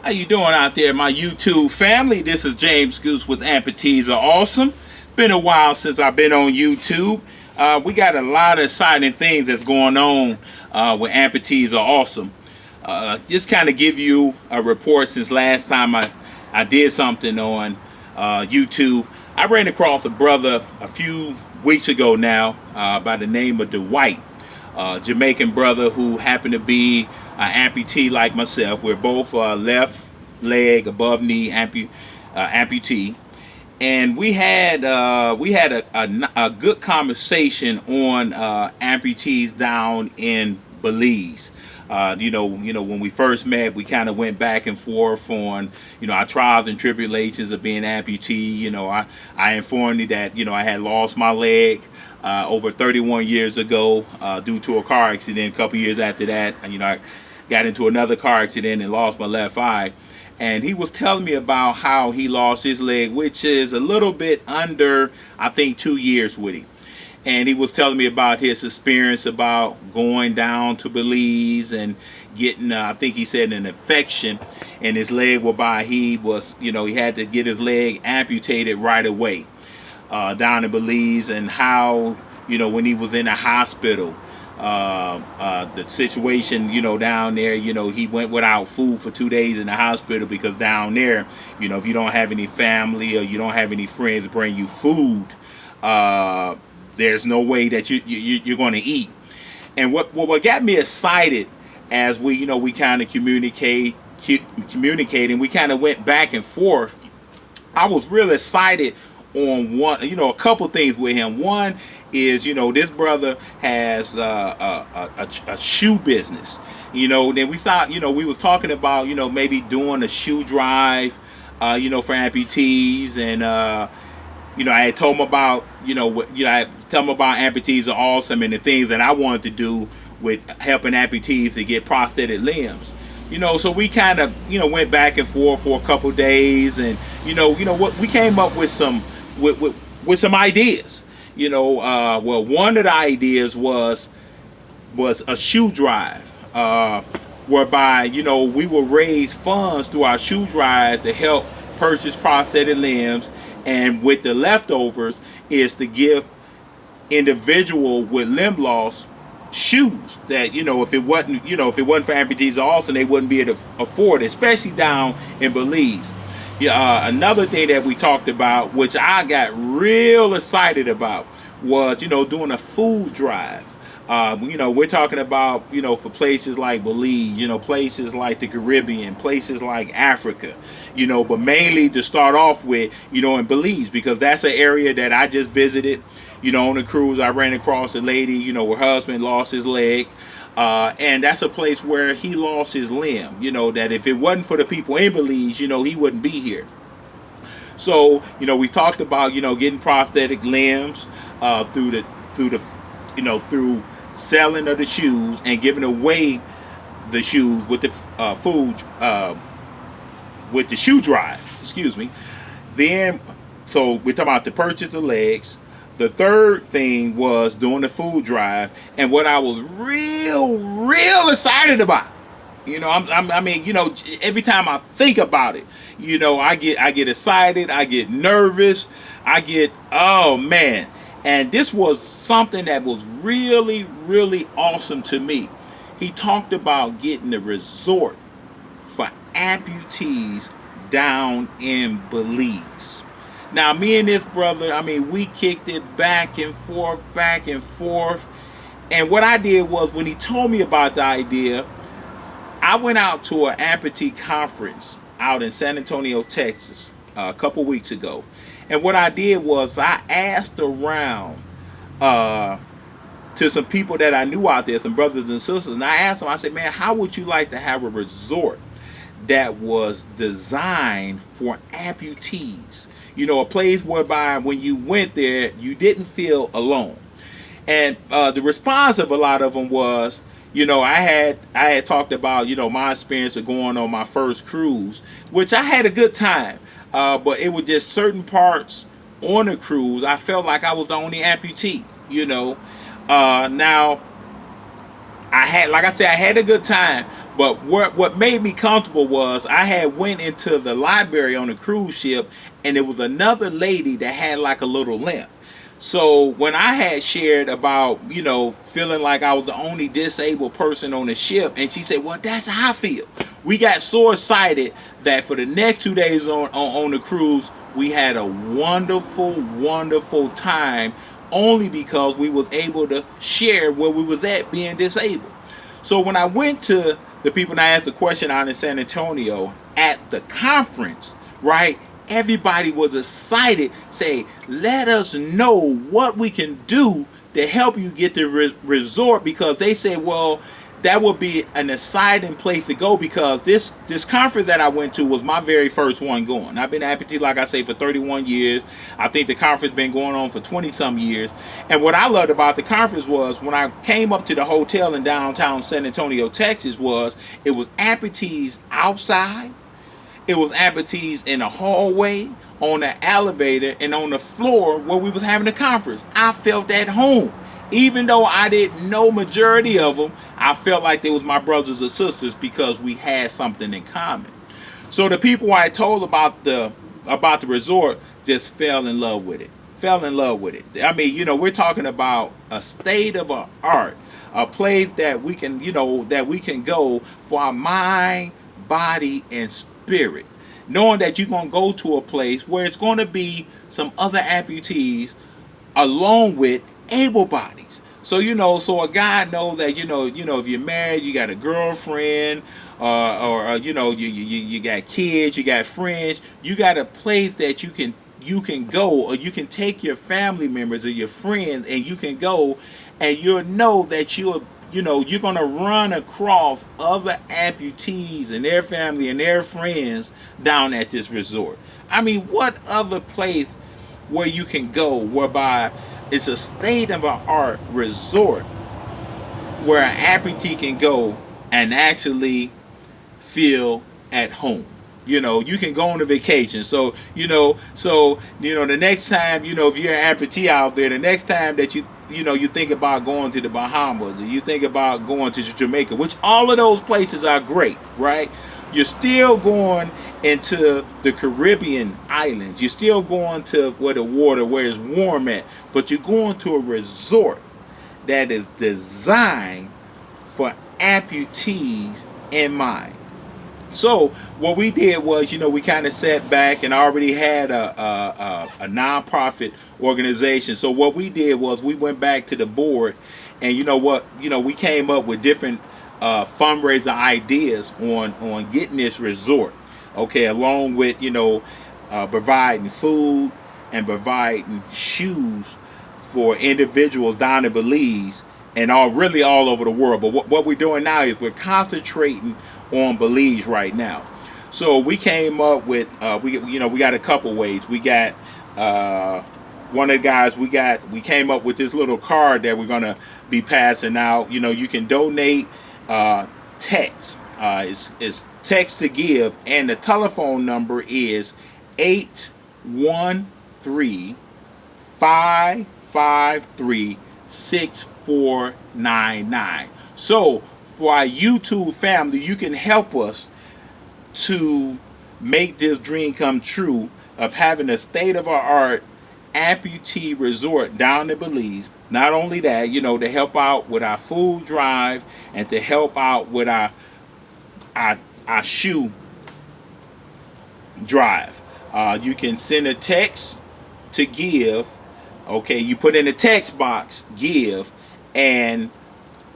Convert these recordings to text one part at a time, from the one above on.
How you doing out there, my YouTube family? This is James Goose with Amputees Are Awesome. It's been a while since I've been on YouTube. We got a lot of exciting things that's going on with Amputees Are Awesome. Just kind of give you a report since last time I did something on YouTube. I ran across a brother a few weeks ago now by the name of Dwight. Jamaican brother who happened to be an amputee like myself. We're both left leg above knee amputee, and we had a good conversation on amputees down in Belize. When we first met, we kind of went back and forth on, our trials and tribulations of being amputee. I informed you that, I had lost my leg over 31 years ago due to a car accident. A couple years after that, I got into another car accident and lost my left eye. And he was telling me about how he lost his leg, which is a little bit under, I think, 2 years with him. And he was telling me about his experience about going down to Belize and getting, I think he said, an infection in his leg, whereby he was, he had to get his leg amputated right away down in Belize. And how, when he was in the hospital, the situation, down there, he went without food for 2 days in the hospital because down there, if you don't have any family or you don't have any friends to bring you food, there's no way that you're going to eat. And what got me excited as we kind of communicating, we kind of went back and forth. I was really excited on a couple things with him. One is, this brother has a shoe business. Then we thought, we was talking about, maybe doing a shoe drive, for amputees. And I had told him about, I tell him about Amputees Are Awesome and the things that I wanted to do with helping amputees to get prosthetic limbs. So we kind of, went back and forth for a couple days, and what we came up with some with some ideas. Well, one of the ideas was a shoe drive, whereby we will raise funds through our shoe drive to help purchase prosthetic limbs, and with the leftovers is to give individual with limb loss shoes that if it wasn't for Amputees Are Awesome, they wouldn't be able to afford it, especially down in Belize. Another thing that we talked about, which I got real excited about, was doing a food drive. We're talking about for places like Belize, places like the Caribbean, places like Africa, but mainly to start off with, in Belize, because that's an area that I just visited. On a cruise, I ran across a lady, her husband lost his leg. And that's a place where he lost his limb, that if it wasn't for the people in Belize, he wouldn't be here. So, we talked about, getting prosthetic limbs through selling of the shoes and giving away the shoes with the with the shoe drive, excuse me. Then, so we're talking about the purchase of legs. The third thing was doing the food drive, and what I was real excited about. Every time I think about it, I get excited, I get nervous, oh man. And this was something that was really awesome to me. He talked about getting a resort for amputees down in Belize. Now, me and this brother, we kicked it back and forth. And what I did was, when he told me about the idea, I went out to an amputee conference out in San Antonio, Texas, a couple weeks ago. And what I did was, I asked around to some people that I knew out there, some brothers and sisters, and I asked them, I said, man, how would you like to have a resort that was designed for amputees? A place whereby when you went there, you didn't feel alone. And the response of a lot of them was, I had talked about, my experience of going on my first cruise, which I had a good time. But it was just certain parts on the cruise, I felt like I was the only amputee, Now, I had a good time, But what made me comfortable was I had went into the library on the cruise ship, and there was another lady that had like a little limp. So when I had shared about, feeling like I was the only disabled person on the ship, and she said, well, that's how I feel. We got so excited that for the next 2 days on the cruise, we had a wonderful, wonderful time, only because we was able to share where we was at being disabled. So when I went to the people and I asked the question out in San Antonio at the conference, right? Everybody was excited, say, let us know what we can do to help you get the resort, because they said, well, that would be an exciting place to go, because this conference that I went to was my very first one going. I've been at Amputee, like I say, for 31 years. I think the conference been going on for 20-some years. And what I loved about the conference was when I came up to the hotel in downtown San Antonio, Texas, it was amputees outside. It was amputees in the hallway, on the elevator, and on the floor where we was having the conference. I felt at home. Even though I didn't know majority of them, I felt like they was my brothers or sisters because we had something in common. So the people I told about the resort just fell in love with it. Fell in love with it. I mean, we're talking about a state of art, a place that we can, go for our mind, body, and spirit, knowing that you're going to go to a place where it's going to be some other amputees along with able bodies. So so a guy knows that if you're married, you got a girlfriend, or you got kids, you got friends, you got a place that you can go, or you can take your family members or your friends, and you can go, and you'll know that you're going to run across other amputees and their family and their friends down at this resort. I mean, what other place where you can go whereby it's a state-of-the-art resort where an amputee can go and actually feel at home? You can go on a vacation. So, the next time, if you're an amputee out there, the next time that you think about going to the Bahamas, or you think about going to Jamaica, which all of those places are great, right? You're still going into the Caribbean islands. You're still going to where it's warm at, but you're going to a resort that is designed for amputees in mind. So what we did was, we kind of sat back and already had a nonprofit organization. So what we did was we went back to the board, and we came up with different fundraiser ideas on getting this resort, okay, along with providing food and providing shoes for individuals down in Belize and really all over the world. But what we're doing now is we're concentrating on Belize right now. So we came up with we got a couple ways. We got one of the guys we came up with this little card that we're gonna be passing out. You can donate text. It's text to give, and the telephone number is 813-553-6499. So for our YouTube family, you can help us to make this dream come true of having a state-of-the-art amputee resort down in Belize. Not only that, to help out with our food drive and to help out with our shoe drive. You can send a text to give. Okay, you put in the text box give, and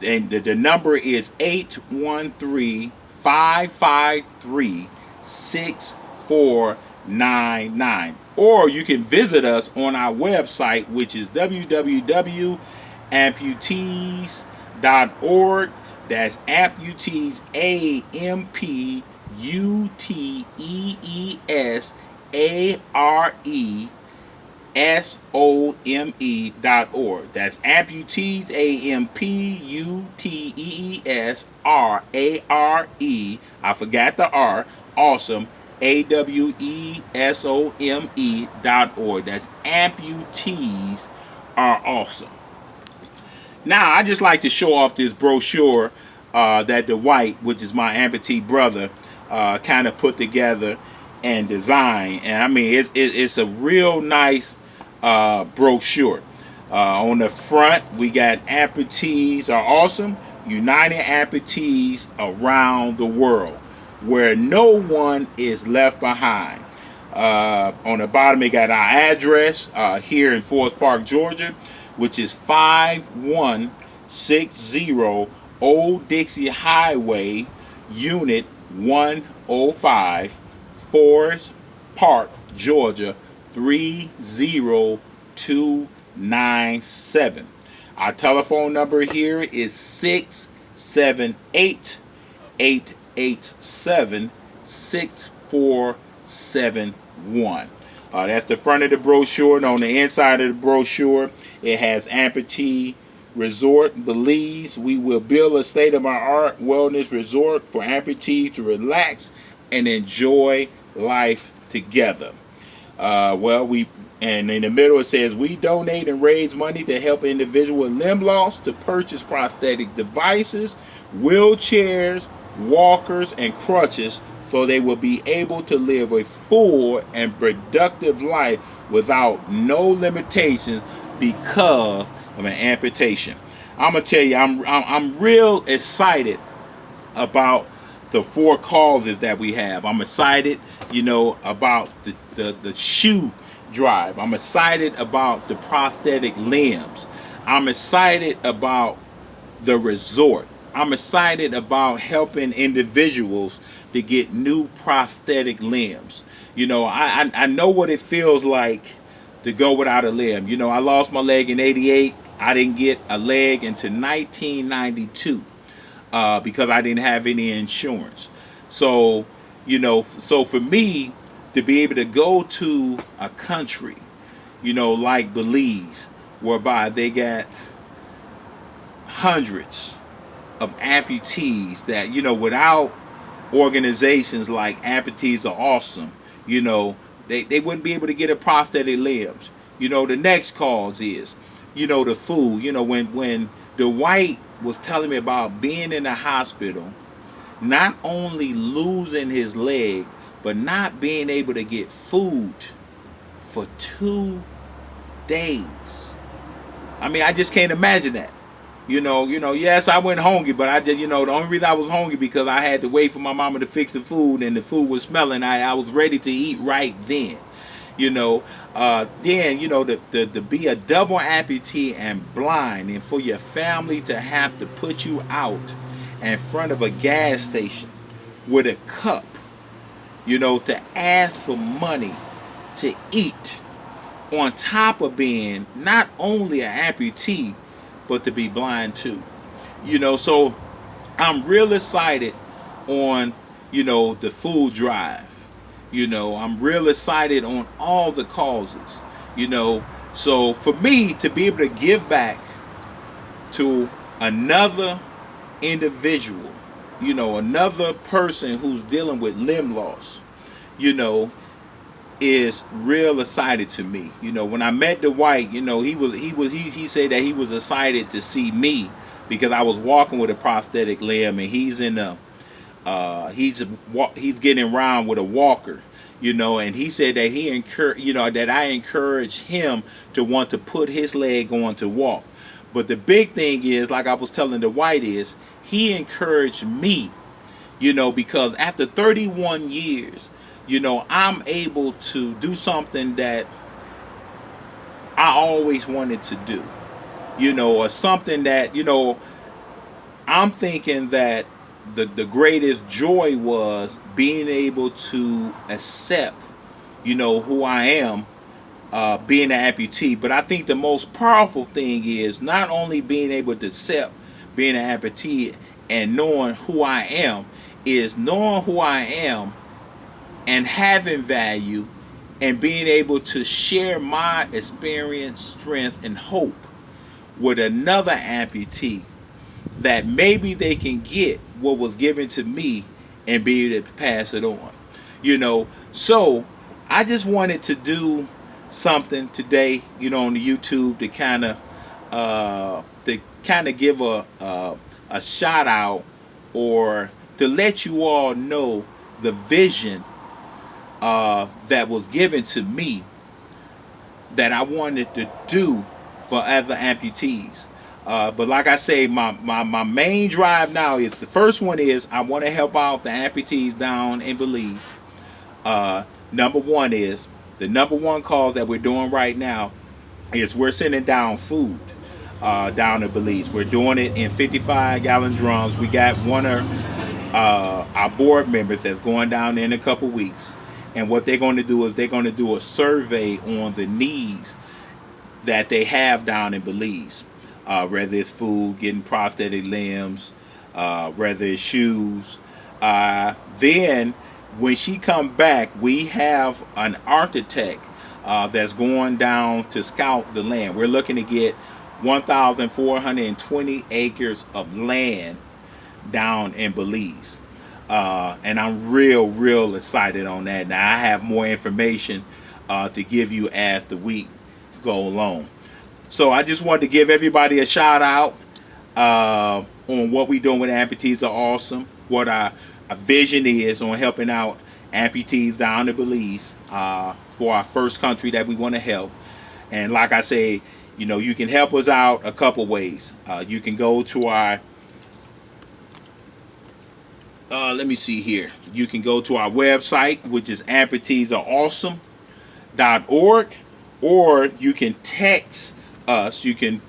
the number is 813-553-6499. Or you can visit us on our website, which is www.amputees.org. That's amputees, AMPUTEESARESOME.org. That's amputees, AMPUTEESRARE. I forgot the R. Awesome. AWESOME.org. That's amputees are awesome. Now, I just like to show off this brochure that the White, which is my amputee brother, kind of put together and designed. And I mean, it's a real nice brochure. On the front, we got amputees are awesome, uniting amputees around the world, where no one is left behind. On the bottom, it got our address here in Forest Park, Georgia, which is 5160 Old Dixie Highway, Unit 105, Forest Park, Georgia 30297. Our telephone number here is 678 887 6471. That's the front of the brochure, and on the inside of the brochure, it has Amputee Resort Belize. We will build a state-of-the-art wellness resort for amputees to relax and enjoy life together. And in the middle it says, we donate and raise money to help individuals with limb loss to purchase prosthetic devices, wheelchairs, walkers, and crutches so they will be able to live a full and productive life without no limitations because of an amputation. I'm gonna tell you, I'm real excited about the 4 causes that we have. I'm excited, about the shoe drive. I'm excited about the prosthetic limbs. I'm excited about the resort. I'm excited about helping individuals to get new prosthetic limbs. I know what it feels like to go without a limb. I lost my leg in '88. I didn't get a leg until 1992 because I didn't have any insurance. So for me to be able to go to a country, like Belize, whereby they got hundreds of amputees that, without organizations like Amputees Are Awesome, they wouldn't be able to get a prosthetic limbs. The next cause is, the food. When the White was telling me about being in the hospital, not only losing his leg, but not being able to get food for 2 days. I mean, I just can't imagine that. Yes, I went hungry, but I just, the only reason I was hungry because I had to wait for my mama to fix the food, and the food was smelling. I was ready to eat right then. To be a double amputee and blind, and for your family to have to put you out in front of a gas station with a cup, to ask for money to eat, on top of being not only an amputee, but to be blind too. So I'm real excited on, the food drive. I'm real excited on all the causes. So for me to be able to give back to another individual, another person who's dealing with limb loss, is real excited to me. When I met the White, he said that he was excited to see me because I was walking with a prosthetic limb, and he's in a he's getting around with a walker, and he said that that I encouraged him to want to put his leg on to walk. But the big thing is, like I was telling the White, is he encouraged me, because after 31 years, I'm able to do something that I always wanted to do, or something that, I'm thinking that the greatest joy was being able to accept, who I am, being an amputee. But I think the most powerful thing is not only being able to accept being an amputee and knowing who I am, is knowing who I am and having value and being able to share my experience, strength, and hope with another amputee, that maybe they can get what was given to me and be able to pass it on. So I just wanted to do something today, on the YouTube to kind of give a shout out or to let you all know the vision that was given to me that I wanted to do for other amputees. But like I say, my main drive now is, the first one is I want to help out the amputees down in Belize. Number one is, the number one cause that we're doing right now is we're sending down food down to Belize. We're doing it in 55-gallon drums. We got one of our board members that's going down there in a couple weeks. And what they're going to do is they're going to do a survey on the needs that they have down in Belize. Whether it's food, getting prosthetic limbs, whether it's shoes. Then when she come back, we have an architect that's going down to scout the land. We're looking to get 1,420 acres of land down in Belize. And I'm real excited on that. Now I have more information to give you as the week go along. So I just wanted to give everybody a shout out on what we're doing with Amputees Are Awesome. What our vision is on helping out amputees down in Belize for our first country that we want to help. And like I say, you know, you can help us out a couple ways. You can go to our let me see here. You can go to our website, which is amputeesareawesome.org, or you can text us. You can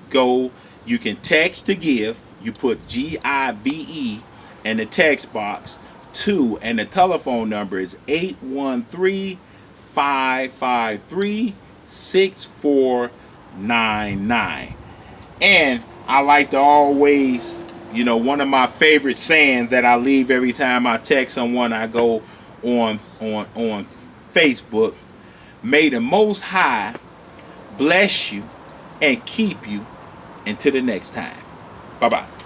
text to give. You put GIVE in the text box to, and the telephone number is 813-553-6499. And I like to always, you know, one of my favorite sayings that I leave every time I text someone, I go on Facebook: may the Most High bless you and keep you until the next time. Bye-bye.